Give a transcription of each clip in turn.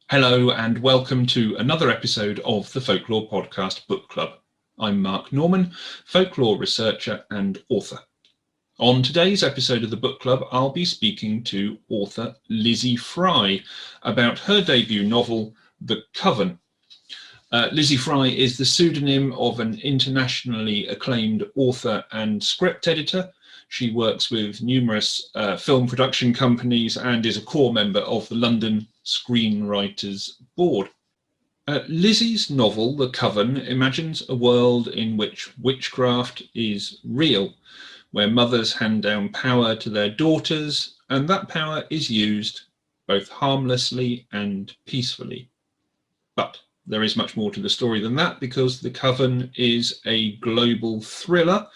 Hello and welcome to another episode of the Folklore Podcast Book Club. I'm Mark Norman, folklore researcher and author. On today's episode of the book club, I'll be speaking to author Lizzie Fry about her debut novel, The Coven. Lizzie Fry is the pseudonym of an internationally acclaimed author and script editor. She works with numerous film production companies and is a core member of the London Screenwriters Board. Lizzie's novel, The Coven, imagines a world in which witchcraft is real, where mothers hand down power to their daughters, and that power is used both harmlessly and peacefully. But there is much more to the story than that, because The Coven is a global thriller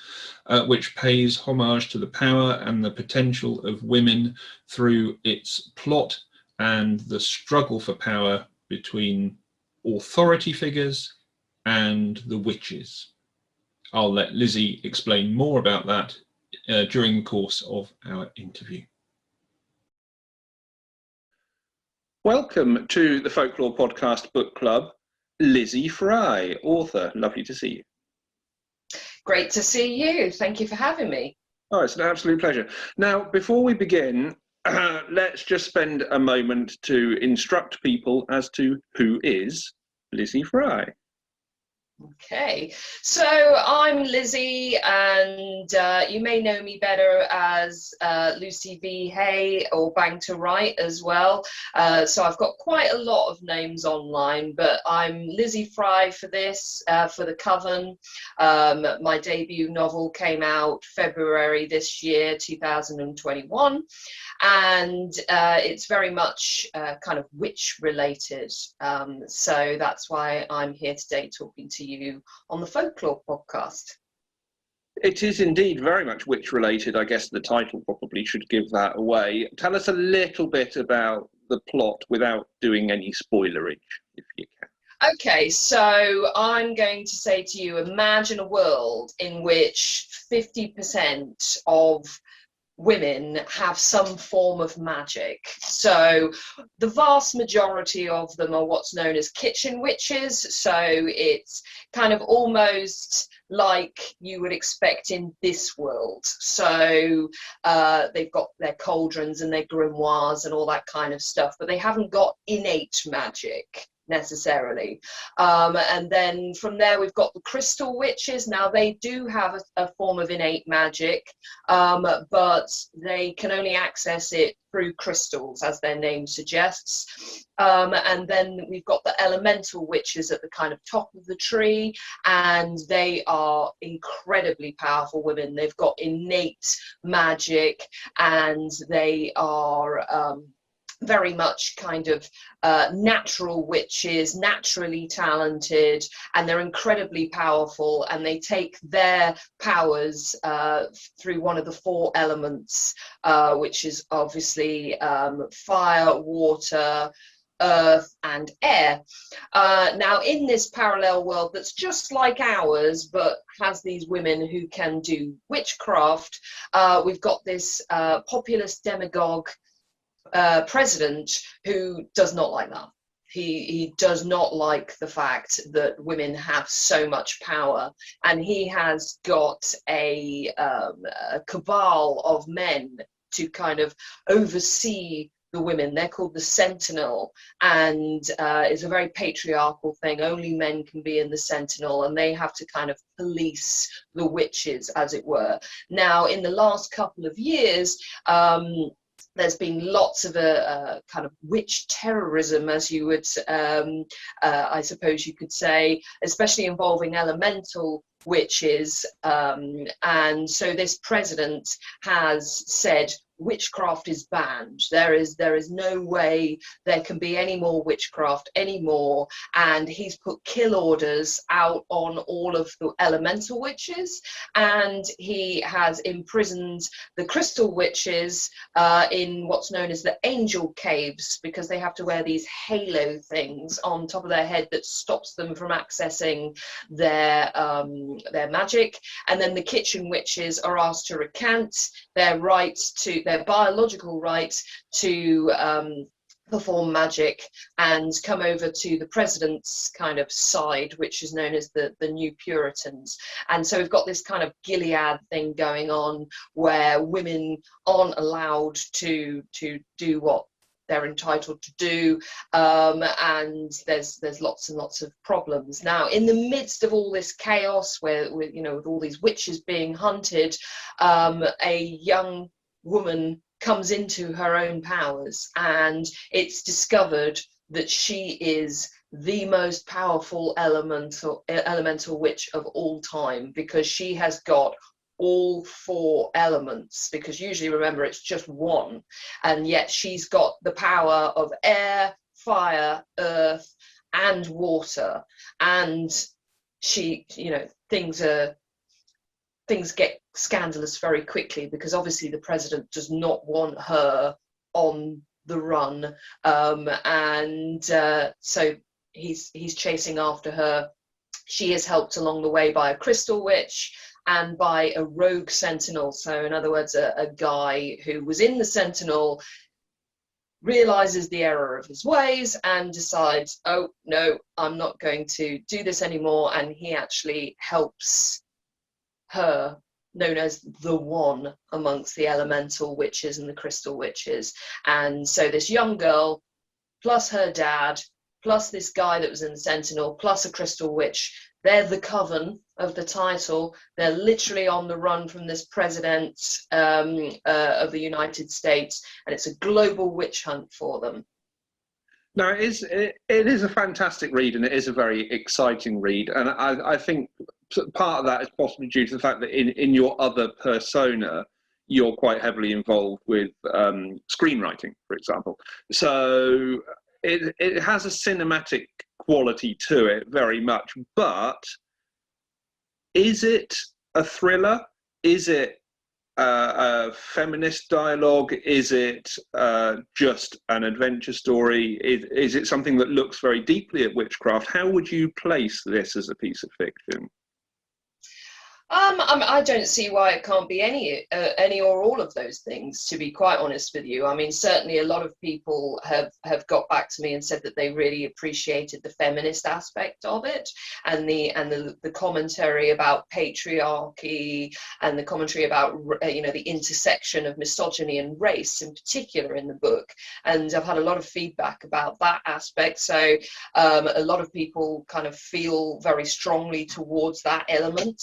which pays homage to the power and the potential of women through its plot and the struggle for power between authority figures and the witches. I'll let Lizzie explain more about that during the course of our interview. Welcome to the Folklore Podcast Book Club, Lizzie Fry, author. Lovely to see you. Great to see you. Thank you for having me. Oh, it's an absolute pleasure. Now, before we begin, let's just spend a moment to instruct people as to who is Lizzie Fry. Okay, so I'm Lizzie, and you may know me better as Lucy V. Hay or Bang to Write as well. So I've got quite a lot of names online, but I'm Lizzie Fry for this, for The Coven. My debut novel came out February this year, 2021. And it's very much kind of witch related. So that's why I'm here today talking to you on the Folklore Podcast. It is indeed very much witch related. I guess the title probably should give that away. Tell us a little bit about the plot without doing any spoilerage, if you can. Okay, so I'm going to say to you, imagine a world in which 50% of women have some form of magic. So the vast majority of them are what's known as kitchen witches. So it's kind of almost like you would expect in this world. So they've got their cauldrons and their grimoires and all that kind of stuff, but they haven't got innate magic necessarily. And then from there we've got the crystal witches. Now they do have a form of innate magic, but they can only access it through crystals, as their name suggests. And then we've got the elemental witches at the kind of top of the tree, and they are incredibly powerful women. They've got innate magic, and they are very much kind of natural witches, naturally talented, and they're incredibly powerful, and they take their powers through one of the four elements, which is obviously fire, water, earth and air. Now in this parallel world that's just like ours but has these women who can do witchcraft, we've got this populist demagogue president who does not like that. He does not like the fact that women have so much power, and he has got a cabal of men to kind of oversee the women. They're called the Sentinel, and it's a very patriarchal thing. Only men can be in the Sentinel, and they have to kind of police the witches, as it were. Now in the last couple of years, there's been lots of kind of witch terrorism, as you would, I suppose you could say, especially involving elemental witches. And so this president has said witchcraft is banned. There is no way there can be any more witchcraft anymore, and he's put kill orders out on all of the elemental witches, and he has imprisoned the crystal witches in what's known as the angel caves, because they have to wear these halo things on top of their head that stops them from accessing their magic. And then the kitchen witches are asked to recant their rights to their biological right to perform magic and come over to the president's kind of side, which is known as the New Puritans. And so we've got this kind of Gilead thing going on where women aren't allowed to do what they're entitled to do, and there's lots and lots of problems. Now, in the midst of all this chaos, where with all these witches being hunted, a young woman comes into her own powers, and it's discovered that she is the most powerful elemental witch of all time, because she has got all 4 elements, because usually, remember, it's just one, and yet she's got the power of air, fire, earth, and water. And she, things get scandalous very quickly, because obviously the president does not want her on the run, so he's chasing after her. She is helped along the way by a crystal witch and by a rogue sentinel. So in other words, a guy who was in the sentinel realizes the error of his ways and decides, oh no, I'm not going to do this anymore, and he actually helps her, known as the one amongst the elemental witches and the crystal witches. And so this young girl, plus her dad, plus this guy that was in the sentinel, plus a crystal witch, they're the Coven of the title. They're literally on the run from this president of the United States, and it's a global witch hunt for them. No, it is a fantastic read, and it is a very exciting read. And I think part of that is possibly due to the fact that in your other persona, you're quite heavily involved with screenwriting, for example. So it has a cinematic quality to it very much. But is it a thriller? Is it a feminist dialogue? Is it just an adventure story? Is it something that looks very deeply at witchcraft? How would you place this as a piece of fiction? I don't see why it can't be any or all of those things, to be quite honest with you. I mean, certainly a lot of people have got back to me and said that they really appreciated the feminist aspect of it, and the commentary about patriarchy, and the commentary about the intersection of misogyny and race in particular in the book. And I've had a lot of feedback about that aspect. So a lot of people kind of feel very strongly towards that element.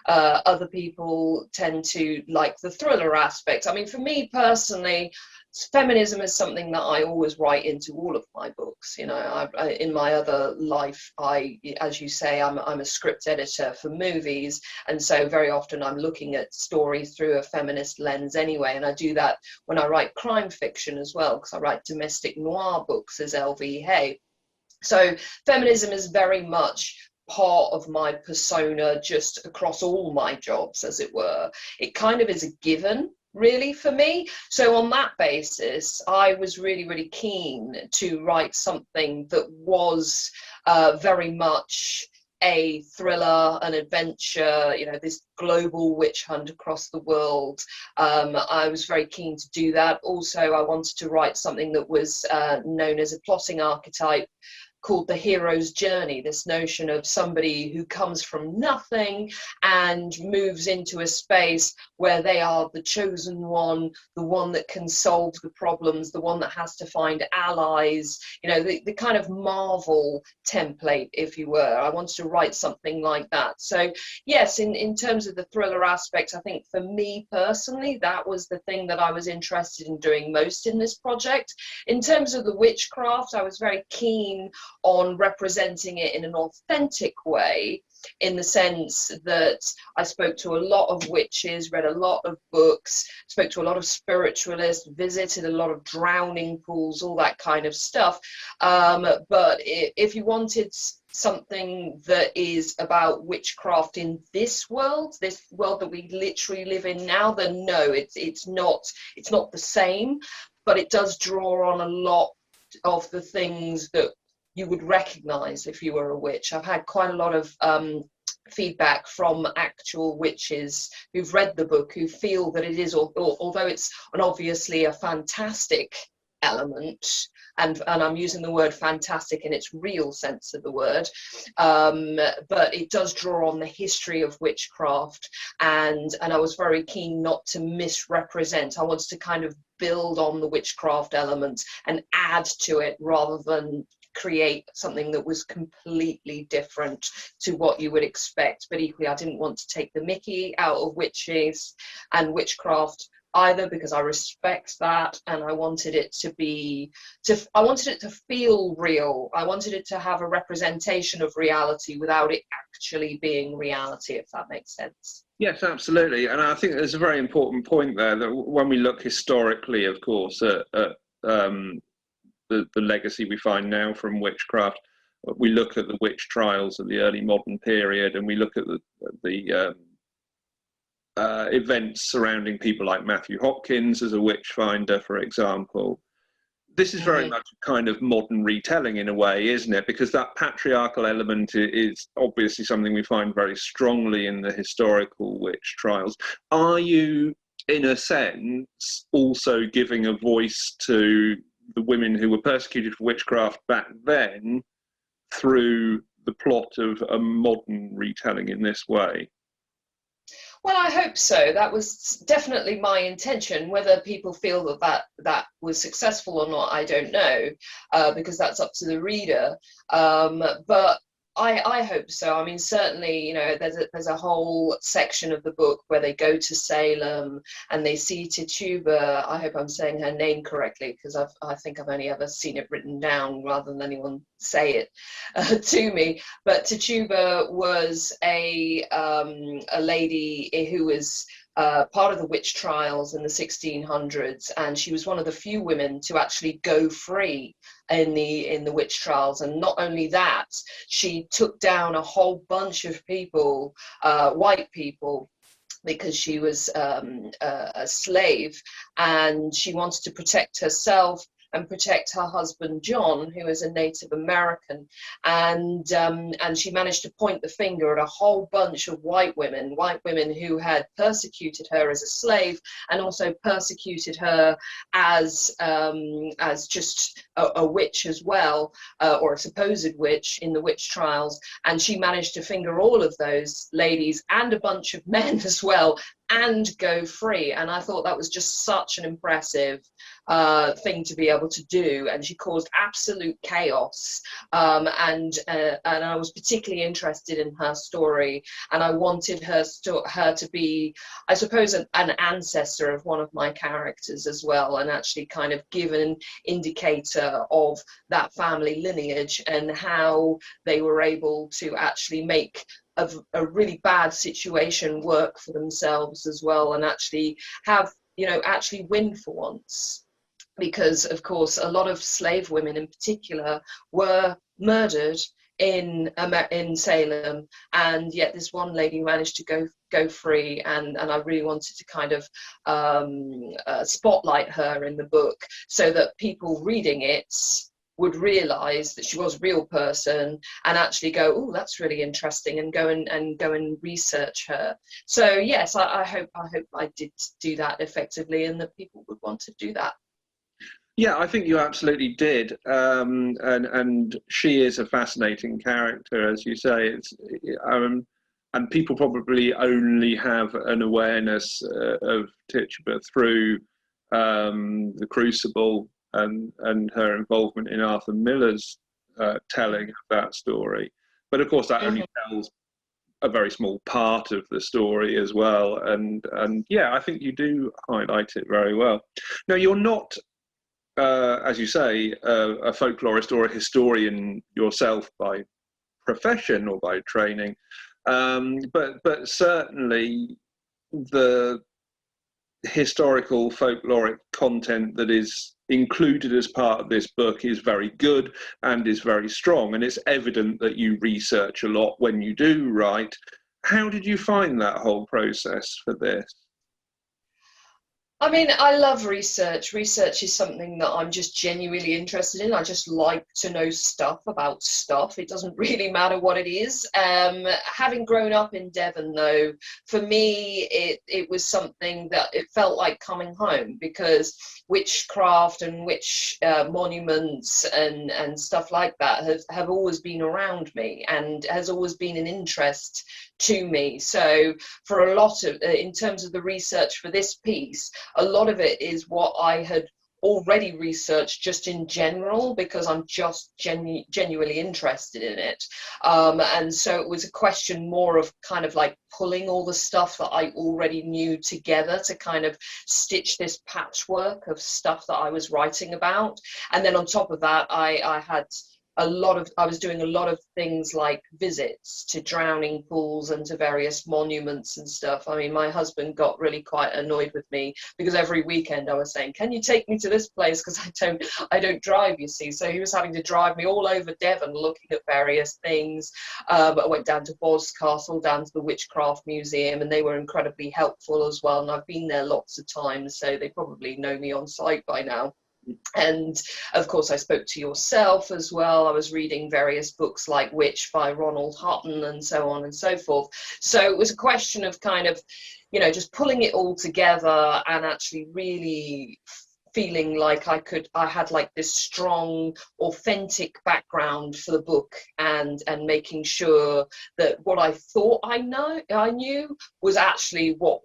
Other people tend to like the thriller aspect. I mean, for me personally, feminism is something that I always write into all of my books. In my other life, as you say, I'm a script editor for movies, and so very often I'm looking at stories through a feminist lens anyway. And I do that when I write crime fiction as well, because I write domestic noir books as LV Hay. So feminism is very much part of my persona, just across all my jobs, as it were. It kind of is a given, really, for me. So on that basis, I was really, really keen to write something that was very much a thriller, an adventure, this global witch hunt across the world. I was very keen to do that. Also, I wanted to write something that was known as a plotting archetype, called the hero's journey, this notion of somebody who comes from nothing and moves into a space where they are the chosen one, the one that can solve the problems, the one that has to find allies, the kind of Marvel template, if you were. I wanted to write something like that. So yes, in terms of the thriller aspect, I think for me personally, that was the thing that I was interested in doing most in this project. In terms of the witchcraft, I was very keen on representing it in an authentic way, in the sense that I spoke to a lot of witches, read a lot of books, spoke to a lot of spiritualists, visited a lot of drowning pools, all that kind of stuff. But if you wanted something that is about witchcraft in this world that we literally live in now, then no, it's not the same, but it does draw on a lot of the things that you would recognize if you were a witch. I've had quite a lot of feedback from actual witches who've read the book, who feel that it is, although it's obviously a fantastic element, and I'm using the word fantastic in its real sense of the word, but it does draw on the history of witchcraft, and I was very keen not to misrepresent. I wanted to kind of build on the witchcraft elements and add to it rather than create something that was completely different to what you would expect. But equally, I didn't want to take the mickey out of witches and witchcraft either, because I respect that, and I wanted it to feel real. I wanted it to have a representation of reality without it actually being reality, if that makes sense. Yes, absolutely. And I think there's a very important point there, that when we look historically, of course, at the legacy we find now from witchcraft, we look at the witch trials of the early modern period, and we look at the events surrounding people like Matthew Hopkins as a witch finder, for example. This is very much a kind of modern retelling in a way, isn't it? Because that patriarchal element is obviously something we find very strongly in the historical witch trials. Are you, in a sense, also giving a voice to the women who were persecuted for witchcraft back then through the plot of a modern retelling in this way? Well, I hope so. That was definitely my intention. Whether people feel that was successful or not, I don't know, because that's up to the reader. But I hope so. I mean, certainly, there's a whole section of the book where they go to Salem and they see Tituba. I hope I'm saying her name correctly, because I think I've only ever seen it written down rather than anyone say it to me. But Tituba was a lady who was part of the witch trials in the 1600s, and she was one of the few women to actually go free in the witch trials. And not only that, she took down a whole bunch of people, white people, because she was a slave, and she wanted to protect herself and protect her husband John, who is a Native American, and she managed to point the finger at a whole bunch of white women who had persecuted her as a slave, and also persecuted her as just a witch as well, or a supposed witch in the witch trials. And she managed to finger all of those ladies and a bunch of men as well, and go free. And I thought that was just such an impressive thing to be able to do, and she caused absolute chaos, and I was particularly interested in her story, and I wanted her to be, I suppose, an ancestor of one of my characters as well, and actually kind of give an indicator of that family lineage and how they were able to actually make a really bad situation work for themselves as well, and actually have, actually win for once. Because, of course, a lot of slave women in particular were murdered in Salem, and yet this one lady managed to go free, and I really wanted to kind of spotlight her in the book, so that people reading it would realize that she was a real person, and actually go, oh, that's really interesting, and go and research her. So yes, I hope I did do that effectively, and that people would want to do that. Yeah, I think you absolutely did, and she is a fascinating character, as you say. And people probably only have an awareness of Tituba through the Crucible and her involvement in Arthur Miller's telling of that story. But of course, that only tells a very small part of the story as well. And yeah, I think you do highlight it very well. Now, you're not, as you say, a folklorist or a historian yourself by profession or by training, but certainly the historical folkloric content that is included as part of this book is very good and is very strong, and it's evident that you research a lot when you do write. How did you find that whole process for this? I mean, I love research. Research is something that I'm just genuinely interested in. I just like to know stuff about stuff. It doesn't really matter what it is. Having grown up in Devon, though, for me, it was something that it felt like coming home, because witchcraft and witch monuments and stuff like that have always been around me and has always been an interest to me. So for a lot of, in terms of the research for this piece, a lot of it is what I had already researched just in general, because I'm just genuinely interested in it. And so it was a question more of kind of like pulling all the stuff that I already knew together to kind of stitch this patchwork of stuff that I was writing about. And then on top of that, I was doing a lot of things like visits to drowning pools and to various monuments and stuff. I mean, my husband got really quite annoyed with me because every weekend I was saying, can you take me to this place? Because I don't drive, you see. So he was having to drive me all over Devon looking at various things. I went down to Boscastle, down to the Witchcraft Museum, and they were incredibly helpful as well. And I've been there lots of times, so they probably know me on sight by now. And of course, I spoke to yourself as well. I was reading various books like Witch by Ronald Hutton and so on and so forth. So it was a question of kind of, you know, just pulling it all together and actually really feeling like I had like this strong, authentic background for the book, and making sure that what I thought I knew was actually what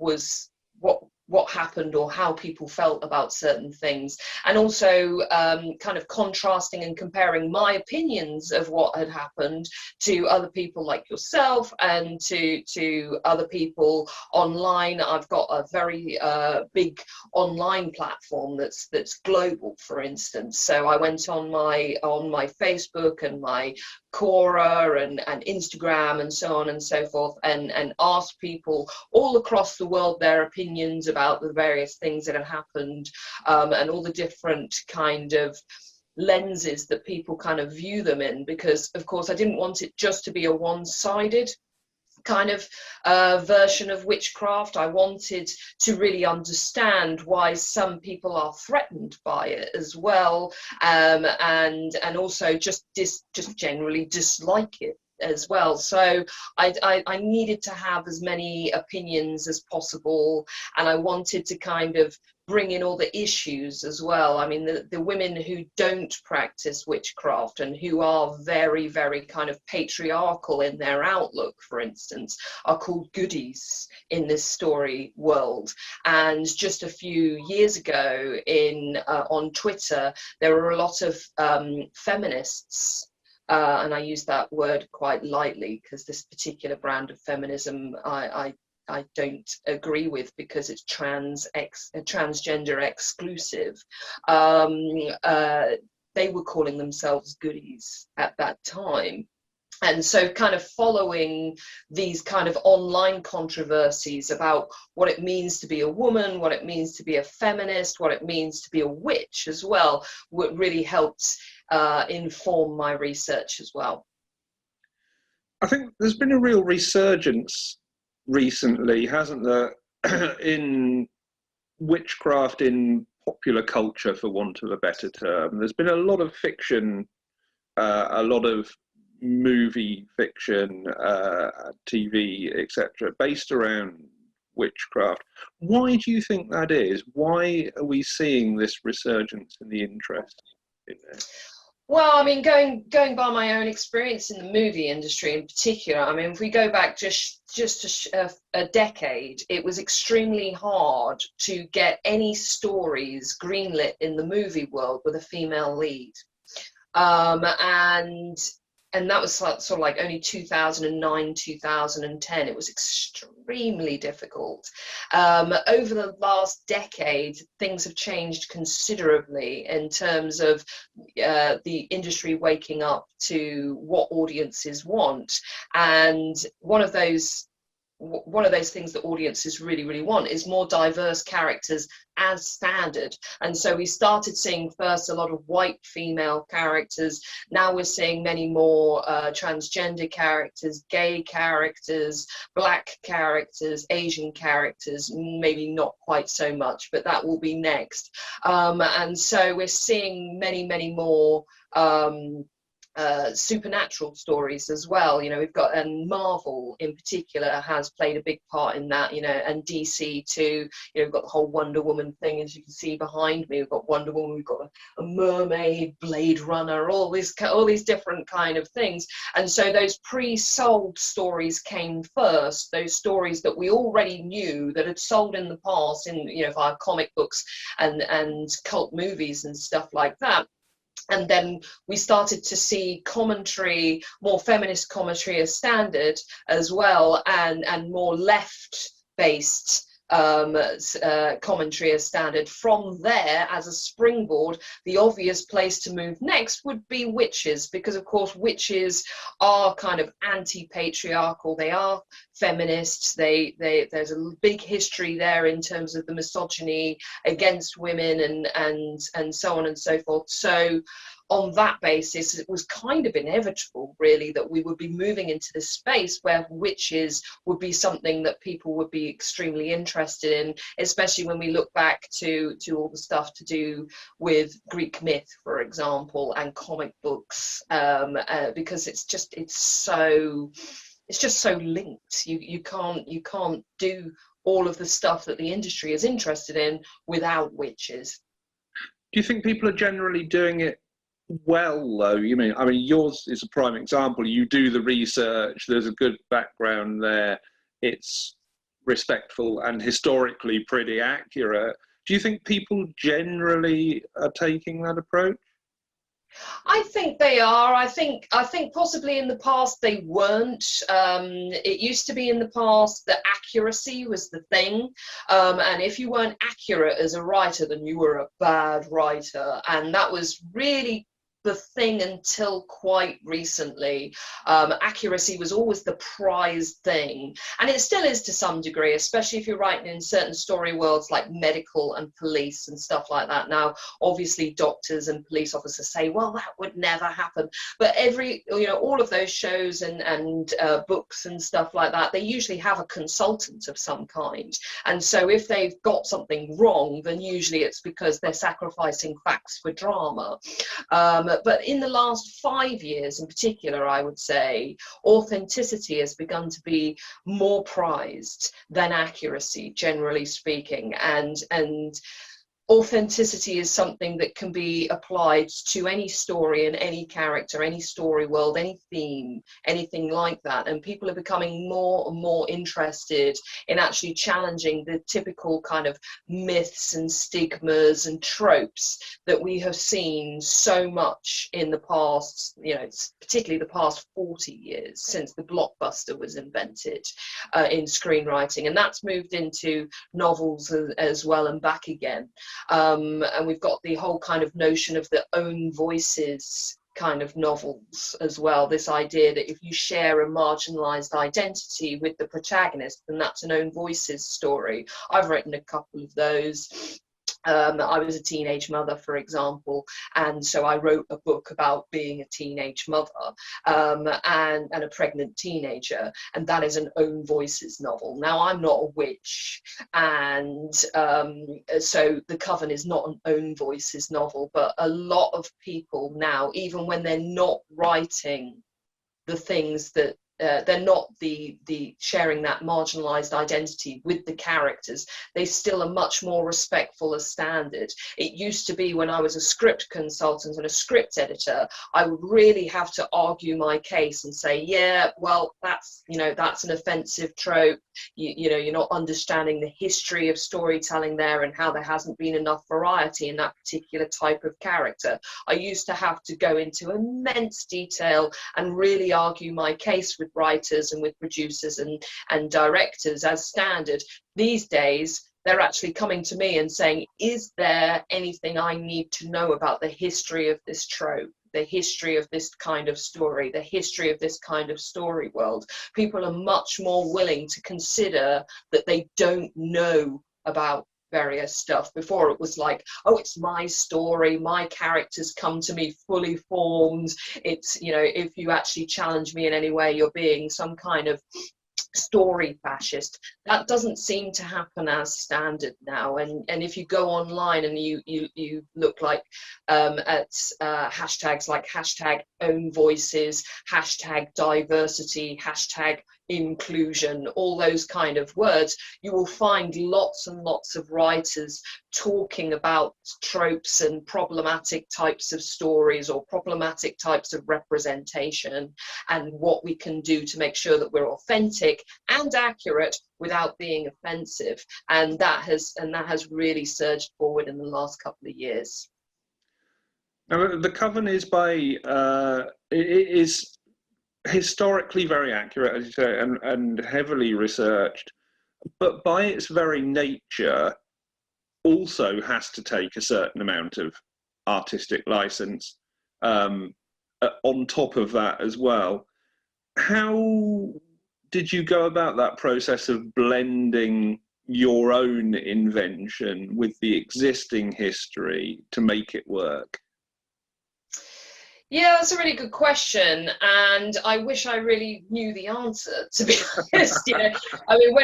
happened, or how people felt about certain things, and also kind of contrasting and comparing my opinions of what had happened to other people like yourself and to other people online. I've got a very big online platform that's global, for instance. So I went on my Facebook and my Quora and Instagram and so on and so forth, and asked people all across the world their opinions about the various things that have happened, and all the different kind of lenses that people kind of view them in, because of course I didn't want it just to be a one-sided kind of version of witchcraft. I wanted to really understand why some people are threatened by it as well, and also just generally dislike it as well. So I needed to have as many opinions as possible, and I wanted to kind of bring in all the issues as well. I mean, the women who don't practice witchcraft and who are very, very kind of patriarchal in their outlook, for instance, are called goodies in this story world. And just a few years ago on Twitter, there were a lot of feminists, and I use that word quite lightly because this particular brand of feminism I don't agree with, because it's transgender exclusive. They were calling themselves goodies at that time. And so kind of following these kind of online controversies about what it means to be a woman, what it means to be a feminist, what it means to be a witch as well, what really helped inform my research as well. I think there's been a real resurgence recently, hasn't there, in witchcraft in popular culture, for want of a better term. There's been a lot of fiction, a lot of movie fiction, TV, etc., based around witchcraft. Why do you think that is? Why are we seeing this resurgence in the interest in it? Well, I mean, going by my own experience in the movie industry in particular, I mean, if we go back just a decade, it was extremely hard to get any stories greenlit in the movie world with a female lead. And that was sort of like only 2009, 2010. It was extremely difficult. Over the last decade, things have changed considerably in terms of the industry waking up to what audiences want. And one of those one of those things that audiences really, really want is more diverse characters as standard. And so we started seeing first a lot of white female characters. Now we're seeing many more transgender characters, gay characters, black characters, Asian characters, maybe not quite so much, but that will be next. And so we're seeing many, many more supernatural stories as well. You know, we've got, and Marvel in particular has played a big part in that, you know, and DC too. You know, we've got the whole Wonder Woman thing, as you can see behind me. We've got Wonder Woman, we've got a mermaid, Blade Runner, all these different kind of things. And so those pre-sold stories came first, those stories that we already knew that had sold in the past, in, you know, via comic books and cult movies and stuff like that. And then we started to see commentary, more feminist commentary as standard as well, and more left-based commentary as standard. From there, as a springboard, the obvious place to move next would be witches, because of course witches are kind of anti-patriarchal, they are feminists, there's a big history there in terms of the misogyny against women and so on and so forth. So on that basis, it was kind of inevitable, really, that we would be moving into this space where witches would be something that people would be extremely interested in, especially when we look back to all the stuff to do with Greek myth, for example, and comic books, because it's just so linked. You can't do all of the stuff that the industry is interested in without witches. Do you think people are generally doing it well, though? I mean, yours is a prime example. You do the research, there's a good background there, it's respectful and historically pretty accurate. Do you think people generally are taking that approach? I think they are. I think possibly in the past they weren't. It used to be in the past that accuracy was the thing, and if you weren't accurate as a writer, then you were a bad writer, and that was really the thing until quite recently. Accuracy was always the prized thing, and it still is to some degree, especially if you're writing in certain story worlds like medical and police and stuff like that. Now obviously doctors and police officers say, well, that would never happen, but all of those shows and books and stuff like that, they usually have a consultant of some kind, and so if they've got something wrong, then usually it's because they're sacrificing facts for drama. But in the last 5 years in particular, I would say authenticity has begun to be more prized than accuracy, generally speaking, and authenticity is something that can be applied to any story and any character, any story world, any theme, anything like that. And people are becoming more and more interested in actually challenging the typical kind of myths and stigmas and tropes that we have seen so much in the past, particularly the past 40 years since the blockbuster was invented in screenwriting. And that's moved into novels as well and back again. And we've got the whole kind of notion of the own voices kind of novels as well. This idea that if you share a marginalized identity with the protagonist, then that's an own voices story. I've written a couple of those. I was a teenage mother, for example, and so I wrote a book about being a teenage mother and a pregnant teenager, and that is an own voices novel. Now, I'm not a witch, and so the Coven is not an own voices novel, but a lot of people now, even when they're not writing the things that they're not the sharing that marginalized identity with the characters, they still are much more respectful of standard. It used to be when I was a script consultant and a script editor, I would really have to argue my case and say, yeah, well, that's an offensive trope. You're not understanding the history of storytelling there and how there hasn't been enough variety in that particular type of character. I used to have to go into immense detail and really argue my case with writers and with producers and directors as standard. These days, they're actually coming to me and saying, is there anything I need to know about the history of this trope? the history of this kind of story, the history of this kind of story world, people are much more willing to consider that they don't know about various stuff. Before, it was like, oh, it's my story, my characters come to me fully formed. It's, you know, if you actually challenge me in any way, you're being some kind of story fascist. That doesn't seem to happen as standard now. And if you go online and you look like at hashtags like hashtag own voices, hashtag diversity, hashtag inclusion, all those kind of words, you will find lots and lots of writers talking about tropes and problematic types of stories or problematic types of representation, and what we can do to make sure that we're authentic and accurate without being offensive. And that has really surged forward in the last couple of years. Now, the Coven is it is historically very accurate, as you say, and heavily researched, but by its very nature also has to take a certain amount of artistic license on top of that as well. How did you go about that process of blending your own invention with the existing history to make it work? Yeah, that's a really good question, and I wish I really knew the answer, to be honest. You know, I mean,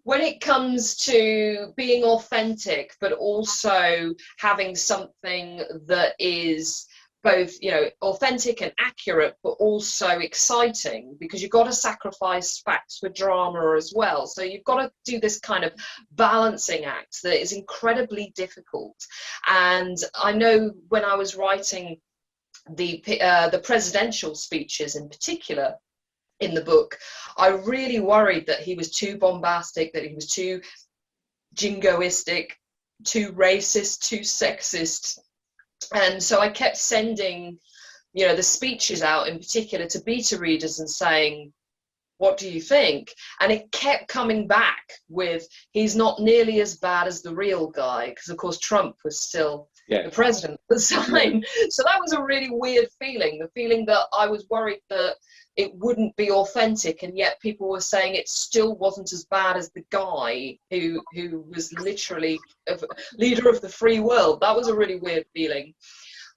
when it comes to being authentic, but also having something that is both, you know, authentic and accurate, but also exciting, because you've got to sacrifice facts for drama as well. So you've got to do this kind of balancing act that is incredibly difficult. And I know when I was writing the presidential speeches in particular in the book, I really worried that he was too bombastic, that he was too jingoistic, too racist, too sexist. And so I kept sending, you know, the speeches out in particular to beta readers and saying, what do you think? And it kept coming back with, he's not nearly as bad as the real guy, because of course Trump was still the president at the time. So that was a really weird feeling, the feeling that I was worried that it wouldn't be authentic, and yet people were saying it still wasn't as bad as the guy who was literally a leader of the free world. That was a really weird feeling.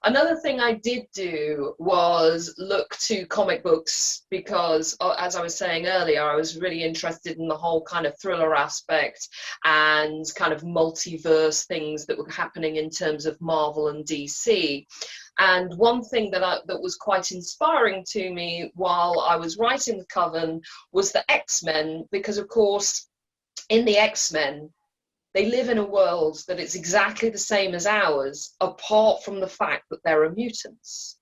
Another thing I did do was look to comic books, because as I was saying earlier, I was really interested in the whole kind of thriller aspect and kind of multiverse things that were happening in terms of Marvel and DC. And one thing that was quite inspiring to me while I was writing the Coven was the X-Men, because of course in the X-Men, they live in a world that is exactly the same as ours, apart from the fact that there are mutants.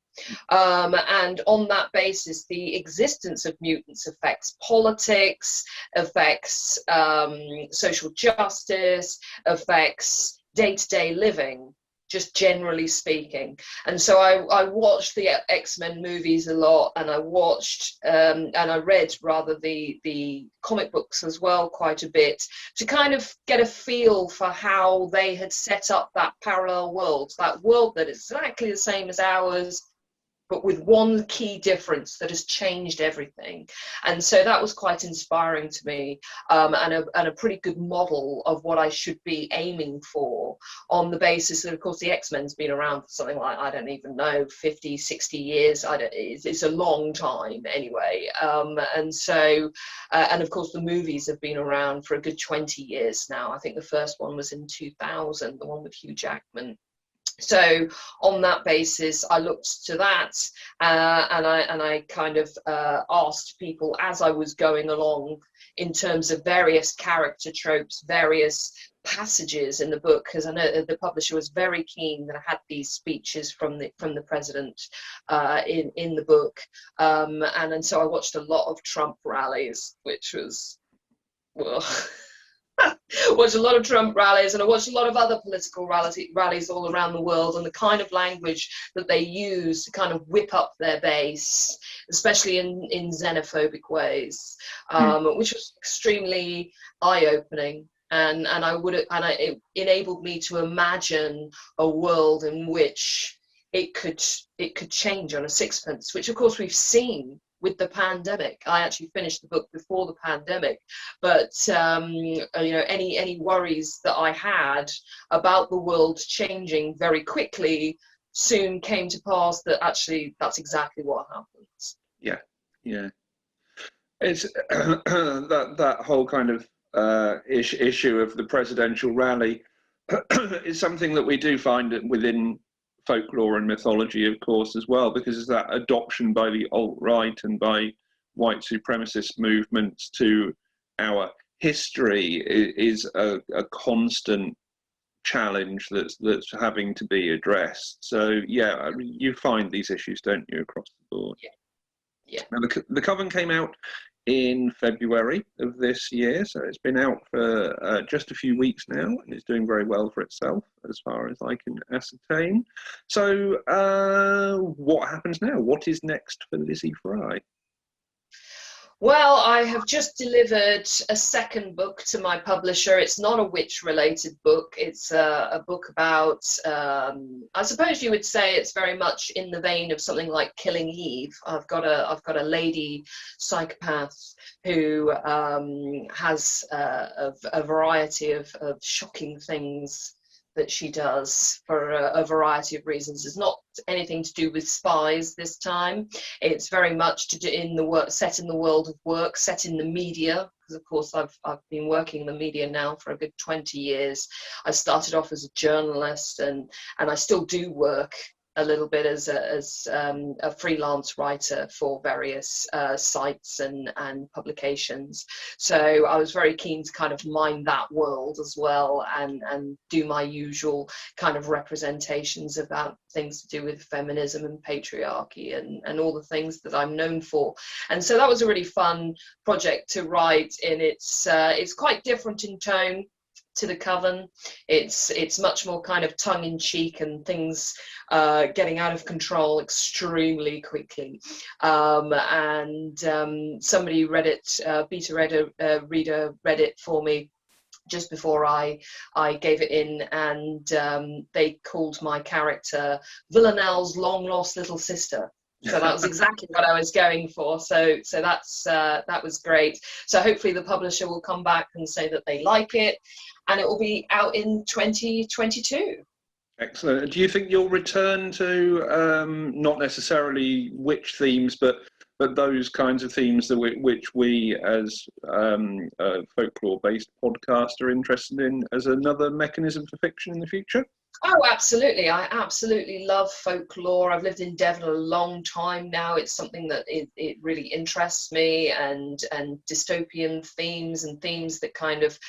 And on that basis, the existence of mutants affects politics, affects social justice, affects day-to-day living, just generally speaking. And so I watched the X-Men movies a lot, and I watched and I read rather the comic books as well quite a bit, to kind of get a feel for how they had set up that parallel world, that world that is exactly the same as ours, but with one key difference that has changed everything. And so that was quite inspiring to me, and a pretty good model of what I should be aiming for, on the basis that, of course, the X-Men's been around for something like, I don't even know, 50, 60 years. It's a long time anyway. And so, and of course, the movies have been around for a good 20 years now. I think the first one was in 2000, the one with Hugh Jackman. So on that basis, I looked to that, and I kind of asked people as I was going along in terms of various character tropes, various passages in the book, because I know the publisher was very keen that I had these speeches from the president in the book, and so I watched a lot of Trump rallies, which was, well. Watched a lot of Trump rallies, and I watched a lot of other political rallies all around the world, and the kind of language that they use to kind of whip up their base, especially in xenophobic ways, which was extremely eye-opening. And it enabled me to imagine a world in which it could change on a sixpence, which of course we've seen with the pandemic. I actually finished the book before the pandemic, but any worries that I had about the world changing very quickly soon came to pass, that actually that's exactly what happens. Yeah. It's that whole kind of issue of the presidential rally is something that we do find within folklore and mythology, of course, as well, because it's that adoption by the alt-right and by white supremacist movements to our history is a constant challenge that's having to be addressed. So yeah, I mean, you find these issues, don't you, across the board? Yeah. Now the Coven came out in February of this year, so it's been out for just a few weeks now, and it's doing very well for itself as far as I can ascertain. So what happens now? What is next for Lizzie Fry? Well, I have just delivered a second book to my publisher. It's not a witch-related book. It's a book about, I suppose you would say it's very much in the vein of something like Killing Eve. I've got a lady psychopath who has a variety of shocking things that she does for a variety of reasons. It's not anything to do with spies this time. It's very much to do set in the world of work, set in the media, because of course I've been working in the media now for a good 20 years. I started off as a journalist, and I still do work a little bit as a freelance writer for various sites and publications. So I was very keen to kind of mine that world as well, and do my usual kind of representations about things to do with feminism and patriarchy and all the things that I'm known for. And so that was a really fun project to write, and it's quite different in tone to the Coven. It's much more kind of tongue-in-cheek, and things getting out of control extremely quickly. Somebody read it, beta reader read it for me just before I gave it in, and they called my character Villanelle's long lost little sister. So that was exactly what I was going for. So that was great. So hopefully the publisher will come back and say that they like it, and it will be out in 2022. Excellent. Do you think you'll return to not necessarily witch themes, but those kinds of themes that which we as a folklore-based podcast are interested in as another mechanism for fiction in the future? Oh, absolutely. I absolutely love folklore. I've lived in Devon a long time now. It's something that it really interests me, and dystopian themes and themes that kind of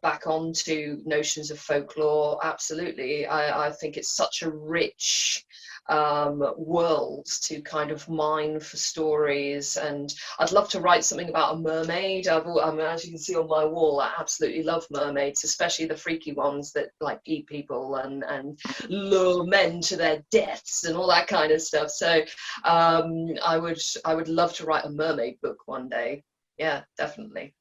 back onto notions of folklore. Absolutely. I think it's such a rich world to kind of mine for stories, and I'd love to write something about a mermaid. As you can see on my wall, I absolutely love mermaids, especially the freaky ones that like eat people and lure men to their deaths and all that kind of stuff. So I would love to write a mermaid book one day. Yeah, definitely.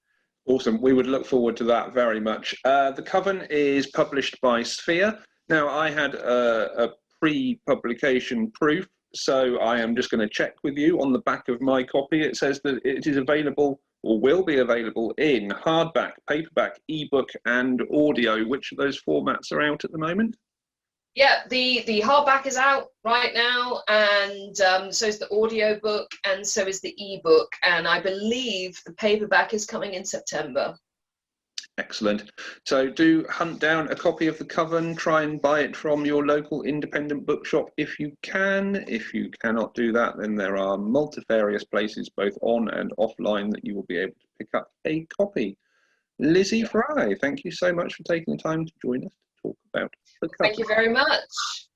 Awesome. We would look forward to that very much. The Coven is published by Sphere. Now, I had a pre-publication proof, so I am just going to check with you. On the back of my copy, it says that it is available, or will be available, in hardback, paperback, ebook, and audio. Which of those formats are out at the moment? Yeah, the hardback is out right now, and so is the audio book, and so is the ebook, and I believe the paperback is coming in September. Excellent. So do hunt down a copy of The Coven, try and buy it from your local independent bookshop if you can. If you cannot do that, then there are multifarious places both on and offline that you will be able to pick up a copy. Lizzie Fry, thank you so much for taking the time to join us to talk about The Coven. Thank you very much.